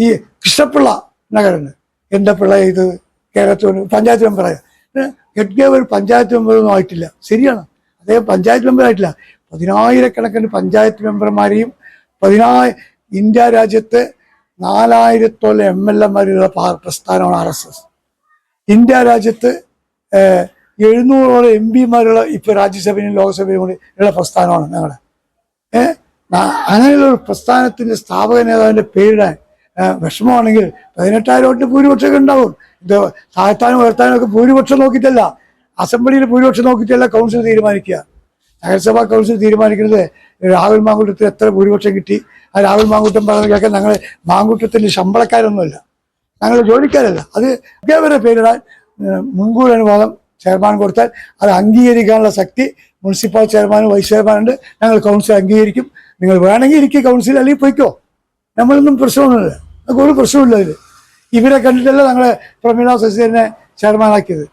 ഈ കൃഷ്ണപിള്ള നഗരന് എൻ്റെ പിള്ള ഇത് കേരളത്തിൽ പഞ്ചായത്ത് മെമ്പറായ ഗഡ്ഗേവ് ഒരു പഞ്ചായത്ത് മെമ്പറൊന്നും ആയിട്ടില്ല. ശരിയാണ്, അദ്ദേഹം പഞ്ചായത്ത് മെമ്പർ ആയിട്ടില്ല. 10,000-കണക്കിന് പഞ്ചായത്ത് മെമ്പർമാരെയും ഇന്ത്യ രാജ്യത്ത് 4,000-ഓളം MLA-മാരുള്ള പ്രസ്ഥാനമാണ് RSS. ഇന്ത്യ രാജ്യത്ത് 700-ഓളം MP-മാരുള്ള ഇപ്പോൾ രാജ്യസഭയിലും ലോക്സഭയിലും കൂടി ഉള്ള പ്രസ്ഥാനമാണ് ഞങ്ങളുടെ. അങ്ങനെയുള്ള ഒരു പ്രസ്ഥാനത്തിൻ്റെ സ്ഥാപക നേതാവിൻ്റെ പേരിടാൻ വിഷമമാണെങ്കിൽ 18,000 വോട്ട് ഭൂരിപക്ഷമൊക്കെ ഉണ്ടാവും. ഇത് താഴ്ത്താനും ഉയർത്താനും ഒക്കെ ഭൂരിപക്ഷം നോക്കിയിട്ടല്ല, അസംബ്ലിയിൽ ഭൂരിപക്ഷം നോക്കിയിട്ടല്ല കൗൺസിൽ തീരുമാനിക്കുക. നഗരസഭാ കൗൺസിൽ തീരുമാനിക്കുന്നത് രാഹുൽ മാങ്കൂട്ടത്തിന് എത്ര ഭൂരിപക്ഷം കിട്ടി. ആ രാഹുൽ മാങ്കൂട്ടം പറഞ്ഞ കേൾക്കാൻ ഞങ്ങൾ മാങ്കൂട്ടത്തിൻ്റെ ശമ്പളക്കാരൊന്നുമല്ല, ഞങ്ങൾ ജോലിക്കാരല്ല. അത് ഇതേവരെ പേരിടാൻ മുൻകൂർ അനുവാദം ചെയർമാൻ കൊടുത്താൽ അത് അംഗീകരിക്കാനുള്ള ശക്തി മുനിസിപ്പൽ ചെയർമാനും വൈസ് ചെയർമാനുണ്ട്. ഞങ്ങൾ കൗൺസിൽ അംഗീകരിക്കും. നിങ്ങൾ വേണമെങ്കിൽ ഇരിക്കുക കൗൺസിൽ, അല്ലെങ്കിൽ പോയിക്കോ, നമ്മളൊന്നും പ്രശ്നമൊന്നുമില്ല, നമുക്ക് ഒരു പ്രശ്നമില്ല. ഇവരെ കണ്ടിട്ടല്ല ഞങ്ങളെ പ്രമീള ശശിധരനെ ചെയർമാനാക്കിയത്.